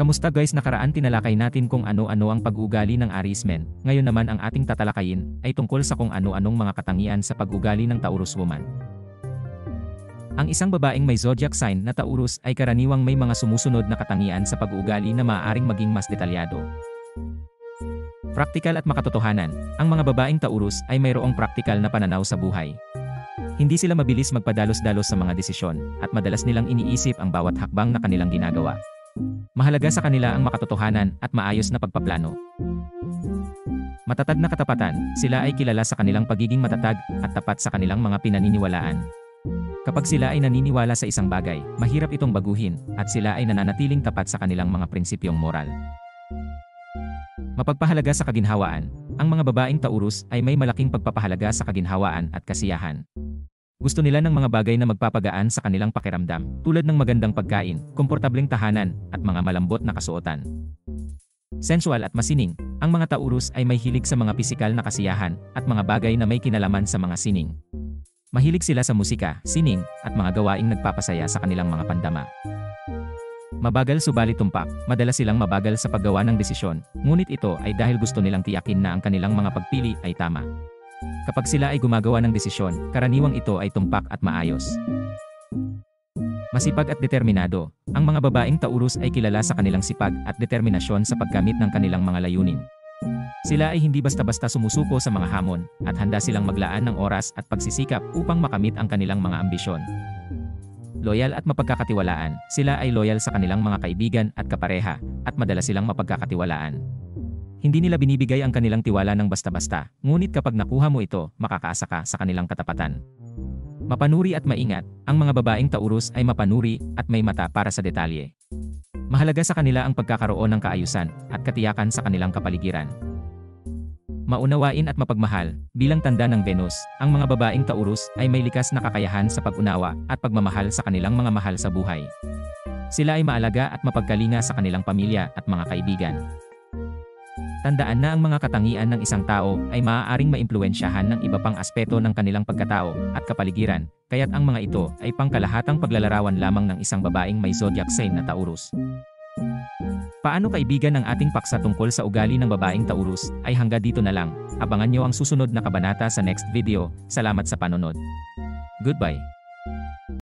Kamusta guys, nakaraan tinalakay natin kung ano-ano ang pag-uugali ng Aries men. Ngayon naman ang ating tatalakayin ay tungkol sa kung ano-anong mga katangian sa pag-uugali ng Taurus woman. Ang isang babaeng may zodiac sign na Taurus ay karaniwang may mga sumusunod na katangian sa pag-uugali na maaaring maging mas detalyado. Praktikal at makatotohanan, ang mga babaeng Taurus ay mayroong praktikal na pananaw sa buhay. Hindi sila mabilis magpadalos-dalos sa mga desisyon, at madalas nilang iniisip ang bawat hakbang na kanilang ginagawa. Mahalaga sa kanila ang makatotohanan at maayos na pagpaplano. Matatag na katapatan, sila ay kilala sa kanilang pagiging matatag at tapat sa kanilang mga pinaniniwalaan. Kapag sila ay naniniwala sa isang bagay, mahirap itong baguhin, at sila ay nananatiling tapat sa kanilang mga prinsipyong moral. Mapagpahalaga sa kaginhawaan, ang mga babaeng Taurus ay may malaking pagpapahalaga sa kaginhawaan at kasiyahan. Gusto nila ng mga bagay na magpapagaan sa kanilang pakiramdam, tulad ng magandang pagkain, komportableng tahanan, at mga malambot na kasuotan. Sensual at masining, ang mga Taurus ay may hilig sa mga pisikal na kasiyahan, at mga bagay na may kinalaman sa mga sining. Mahilig sila sa musika, sining, at mga gawaing nagpapasaya sa kanilang mga pandama. Mabagal subalit tumpak, madalas silang mabagal sa paggawa ng desisyon, ngunit ito ay dahil gusto nilang tiyakin na ang kanilang mga pagpili ay tama. Kapag sila ay gumagawa ng desisyon, karaniwang ito ay tumpak at maayos. Masipag at determinado, ang mga babaeng Taurus ay kilala sa kanilang sipag at determinasyon sa pagkamit ng kanilang mga layunin. Sila ay hindi basta-basta sumusuko sa mga hamon, at handa silang maglaan ng oras at pagsisikap upang makamit ang kanilang mga ambisyon. Loyal at mapagkakatiwalaan, sila ay loyal sa kanilang mga kaibigan at kapareha, at madalas silang mapagkakatiwalaan. Hindi nila binibigay ang kanilang tiwala ng basta-basta, ngunit kapag nakuha mo ito, makakaasa ka sa kanilang katapatan. Mapanuri at maingat, ang mga babaeng Taurus ay mapanuri at may mata para sa detalye. Mahalaga sa kanila ang pagkakaroon ng kaayusan at katiyakan sa kanilang kapaligiran. Maunawain at mapagmahal, bilang tanda ng Venus, ang mga babaeng Taurus ay may likas na kakayahan sa pag-unawa at pagmamahal sa kanilang mga mahal sa buhay. Sila ay maalaga at mapagkalinga sa kanilang pamilya at mga kaibigan. Tandaan na ang mga katangian ng isang tao ay maaaring maimpluwensyahan ng iba pang aspeto ng kanilang pagkatao at kapaligiran, kaya't ang mga ito ay pangkalahatang paglalarawan lamang ng isang babaeng may zodiac sign na Taurus. Paano kaibigan ang ating paksa tungkol sa ugali ng babaeng Taurus ay hanggang dito na lang. Abangan nyo ang susunod na kabanata sa next video. Salamat sa panonood. Goodbye.